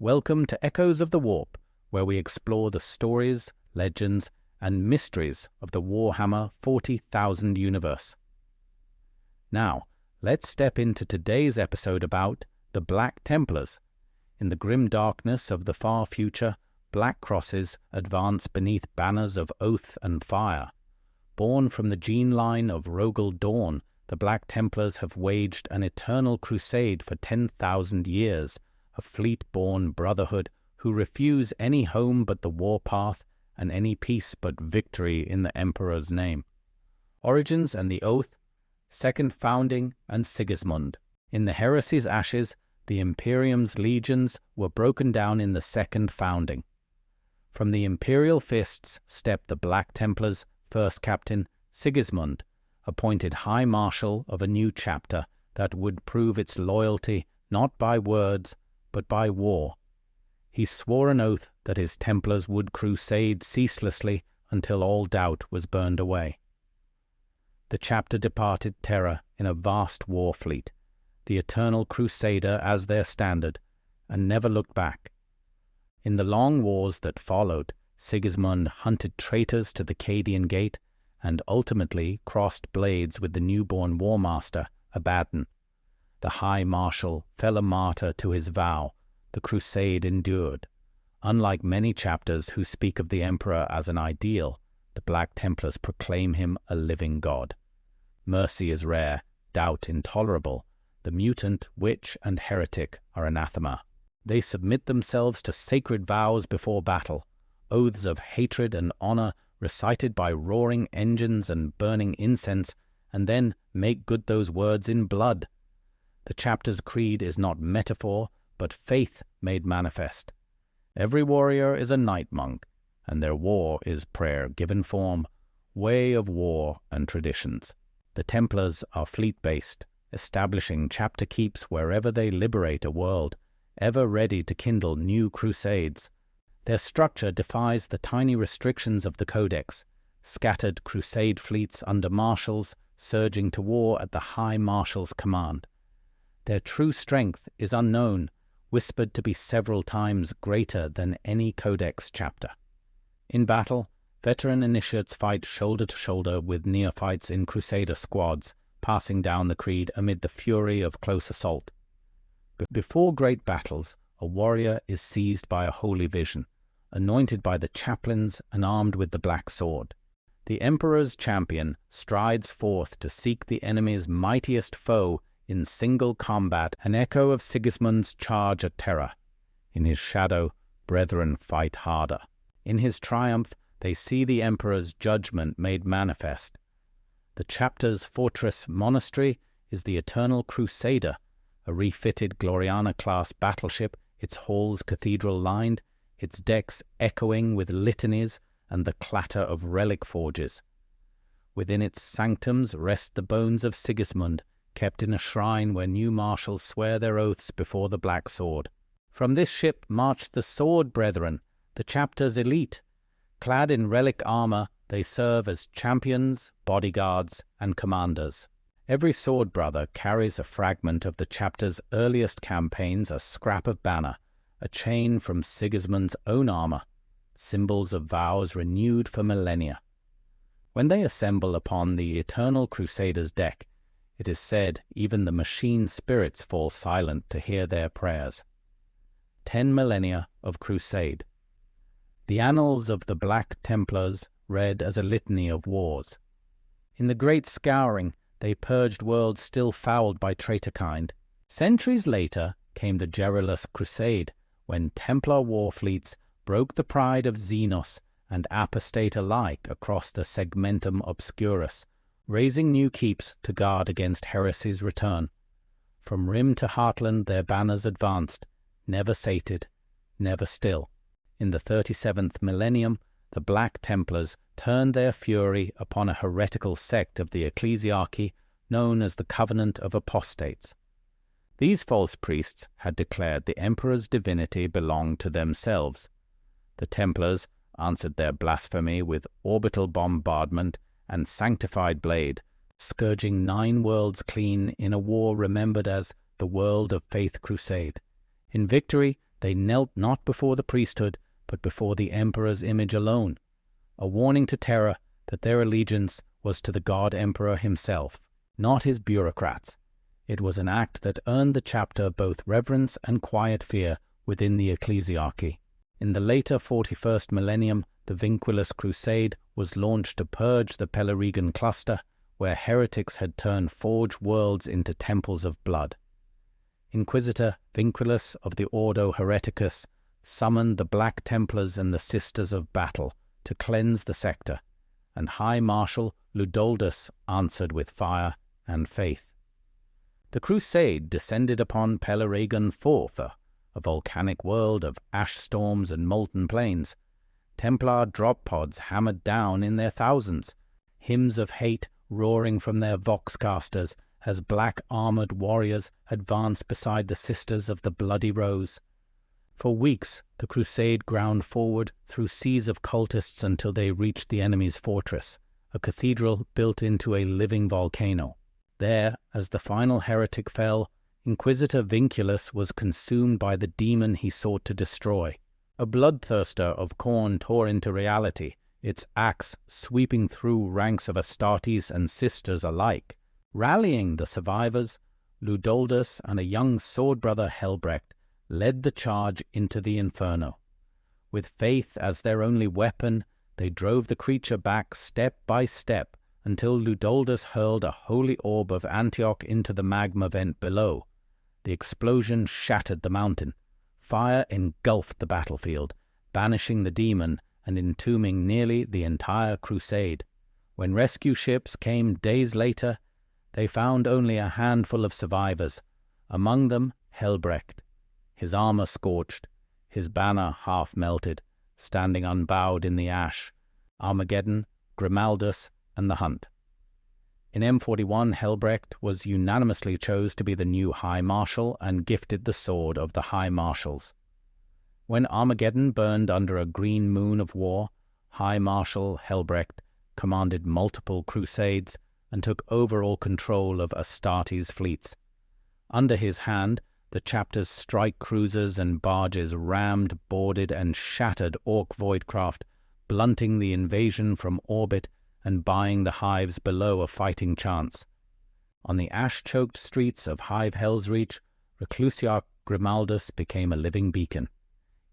Welcome to Echoes of the Warp, where we explore the stories, legends, and mysteries of the Warhammer 40,000 universe. Now, let's step into today's episode about the Black Templars. In the grim darkness of the far future, black crosses advance beneath banners of oath and fire. Born from the gene line of Rogal Dawn, the Black Templars have waged an eternal crusade for 10,000 years, a fleet-born brotherhood who refuse any home but the warpath and any peace but victory in the Emperor's name. Origins and the Oath, Second Founding, and Sigismund. In the Heresy's ashes, the Imperium's legions were broken down in the Second Founding. From the Imperial fists stepped the Black Templars' first captain, Sigismund, appointed High Marshal of a new chapter that would prove its loyalty not by words, but by war. He swore an oath that his Templars would crusade ceaselessly until all doubt was burned away. The chapter departed Terra in a vast war fleet, the eternal crusader as their standard, and never looked back. In the long wars that followed, Sigismund hunted traitors to the Cadian Gate and ultimately crossed blades with the newborn war master, Abaddon. The High Marshal fell a martyr to his vow. The crusade endured. Unlike many chapters who speak of the Emperor as an ideal, the Black Templars proclaim him a living god. Mercy is rare, doubt intolerable. The mutant, witch, and heretic are anathema. They submit themselves to sacred vows before battle, oaths of hatred and honor recited by roaring engines and burning incense, and then make good those words in blood. The chapter's creed is not metaphor, but faith made manifest. Every warrior is a night monk, and their war is prayer given form, way of war and traditions. The Templars are fleet-based, establishing chapter keeps wherever they liberate a world, ever ready to kindle new crusades. Their structure defies the tiny restrictions of the Codex, scattered crusade fleets under marshals surging to war at the High Marshal's command. Their true strength is unknown, whispered to be several times greater than any Codex chapter. In battle, veteran initiates fight shoulder to shoulder with neophytes in Crusader squads, passing down the creed amid the fury of close assault. Before great battles, a warrior is seized by a holy vision, anointed by the chaplains and armed with the black sword. The Emperor's champion strides forth to seek the enemy's mightiest foe in single combat, an echo of Sigismund's charge at Terra. In his shadow, brethren fight harder. In his triumph, they see the Emperor's judgment made manifest. The chapter's fortress monastery is the Eternal Crusader, a refitted Gloriana-class battleship, its halls cathedral-lined, its decks echoing with litanies and the clatter of relic forges. Within its sanctums rest the bones of Sigismund, kept in a shrine where new marshals swear their oaths before the Black Sword. From this ship marched the Sword Brethren, the chapter's elite. Clad in relic armor, they serve as champions, bodyguards, and commanders. Every sword brother carries a fragment of the chapter's earliest campaigns, a scrap of banner, a chain from Sigismund's own armor, symbols of vows renewed for millennia. When they assemble upon the Eternal Crusader's deck, it is said even the machine spirits fall silent to hear their prayers. 10 millennia of crusade. The annals of the Black Templars read as a litany of wars. In the Great Scouring, they purged worlds still fouled by traitorkind. Centuries later came the Remorse Crusade, when Templar war fleets broke the pride of Xenos and apostate alike across the Segmentum Obscurus, raising new keeps to guard against heresy's return. From rim to heartland their banners advanced, never sated, never still. In the 37th millennium, the Black Templars turned their fury upon a heretical sect of the ecclesiarchy known as the Covenant of Apostates. These false priests had declared the Emperor's divinity belonged to themselves. The Templars answered their blasphemy with orbital bombardment and sanctified blade, scourging 9 worlds clean in a war remembered as the World of Faith Crusade. In victory, They knelt not before the priesthood, but before the emperor's image alone, a warning to terror that their allegiance was to the God-Emperor himself, not his bureaucrats. It was an act that earned the chapter both reverence and quiet fear within the ecclesiarchy. In the later 41st millennium, the Vinculus Crusade was launched to purge the Pelerigan cluster, where heretics had turned forged worlds into temples of blood. Inquisitor Vinculus of the Ordo Hereticus summoned the Black Templars and the Sisters of Battle to cleanse the sector, and High Marshal Ludaldus answered with fire and faith. The crusade descended upon Pelerigan Fortha, a volcanic world of ash storms and molten plains. Templar drop pods hammered down in their thousands, hymns of hate roaring from their voxcasters as black armored warriors advanced beside the Sisters of the Bloody Rose. For weeks the crusade ground forward through seas of cultists until they reached the enemy's fortress, a cathedral built into a living volcano. There, as the final heretic fell, Inquisitor Vinculus was consumed by the demon he sought to destroy. A bloodthirster of Khorne tore into reality, its axe sweeping through ranks of Astartes and Sisters alike. Rallying the survivors, Ludaldus and a young sword brother Helbrecht led the charge into the inferno. With faith as their only weapon, they drove the creature back step by step until Ludaldus hurled a holy orb of Antioch into the magma vent below. The explosion shattered the mountain. Fire engulfed the battlefield, banishing the demon and entombing nearly the entire crusade. When rescue ships came days later, they found only a handful of survivors, among them Helbrecht, his armor scorched, his banner half melted, standing unbowed in the ash, Armageddon, Grimaldus, and The Hunt. In M41, Helbrecht was unanimously chose to be the new High Marshal and gifted the sword of the High Marshals. When Armageddon burned under a green moon of war, High Marshal Helbrecht commanded multiple crusades and took overall control of Astartes' fleets. Under his hand, the chapter's strike cruisers and barges rammed, boarded, and shattered Orc voidcraft, blunting the invasion from orbit and buying the hives below a fighting chance. On the ash-choked streets of Hive Hell's Reach, Reclusiarch Grimaldus became a living beacon.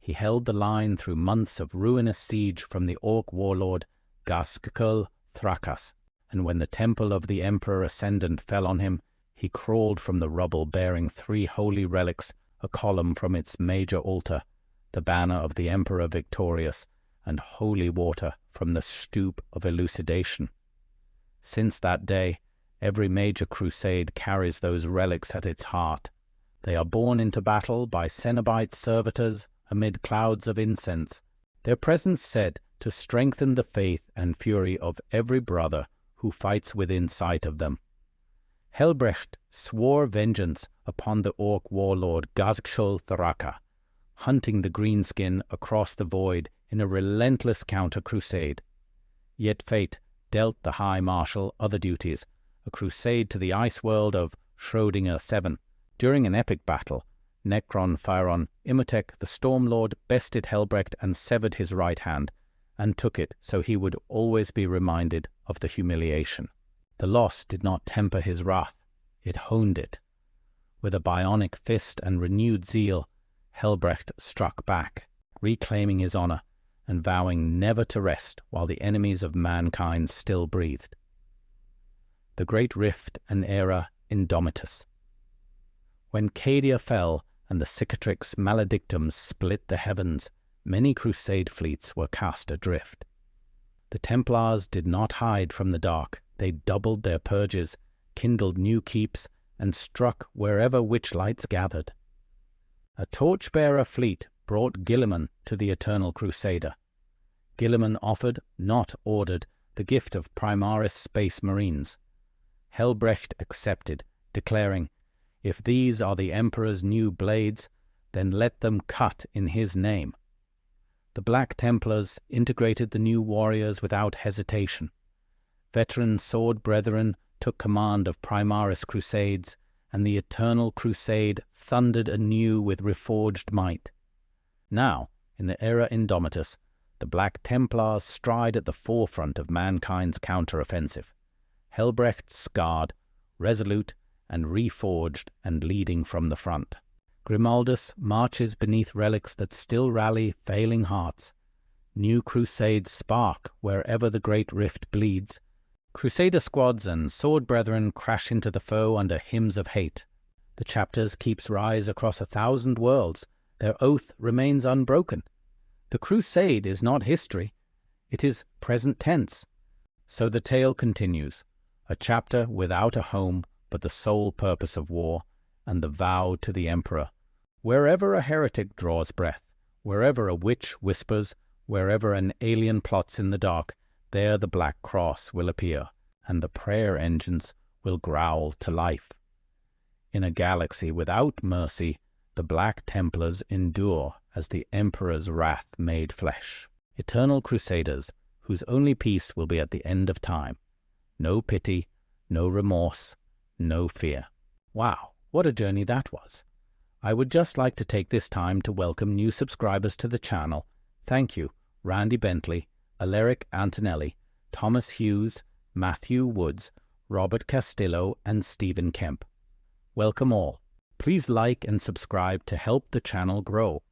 He held the line through months of ruinous siege from the Orc warlord Gaskkel Thrakas, and when the temple of the Emperor Ascendant fell on him, he crawled from the rubble bearing 3 holy relics, a column from its major altar, the banner of the Emperor Victorious, and holy water from the stoop of elucidation. Since that day, every major crusade carries those relics at its heart. They are borne into battle by Cenobite servitors amid clouds of incense, their presence said to strengthen the faith and fury of every brother who fights within sight of them. Helbrecht swore vengeance upon the Orc warlord Gaskkel Thraka, hunting the greenskin across the void in a relentless counter-crusade. Yet fate dealt the High Marshal other duties, a crusade to the ice world of Schrödinger 7. During an epic battle, Necron Phyron Imhotep the Stormlord bested Helbrecht and severed his right hand, and took it so he would always be reminded of the humiliation. The loss did not temper his wrath, it honed it. With a bionic fist and renewed zeal, Helbrecht struck back, reclaiming his honor, and vowing never to rest while the enemies of mankind still breathed. The Great Rift and Era Indomitus. When Cadia fell and the Cicatrix Maledictum split the heavens, many crusade fleets were cast adrift. The Templars did not hide from the dark. They doubled their purges, kindled new keeps, and struck wherever witchlights gathered. A torchbearer fleet brought Guilliman to the Eternal Crusader. Guilliman offered, not ordered, the gift of Primaris Space Marines. Helbrecht accepted, declaring, "If these are the Emperor's new blades, then let them cut in his name." The Black Templars integrated the new warriors without hesitation. Veteran sword brethren took command of Primaris Crusades, and the Eternal Crusade thundered anew with reforged might. Now, in the Era Indomitus, the Black Templars stride at the forefront of mankind's counter-offensive. Helbrecht scarred, resolute, and reforged and leading from the front. Grimaldus marches beneath relics that still rally failing hearts. New crusades spark wherever the great rift bleeds. Crusader squads and sword brethren crash into the foe under hymns of hate. The chapters keeps rise across 1,000 worlds. Their oath remains unbroken. The crusade is not history. It is present tense. So the tale continues, a chapter without a home but the sole purpose of war, and the vow to the emperor. Wherever a heretic draws breath, wherever a witch whispers, wherever an alien plots in the dark, there the Black Cross will appear, and the prayer engines will growl to life. In a galaxy without mercy, the Black Templars endure as the Emperor's wrath made flesh. Eternal crusaders, whose only peace will be at the end of time. No pity, no remorse, no fear. Wow, what a journey that was. I would just like to take this time to welcome new subscribers to the channel. Thank you, Randy Bentley, Alaric Antonelli, Thomas Hughes, Matthew Woods, Robert Castillo, and Stephen Kemp. Welcome all. Please like and subscribe to help the channel grow.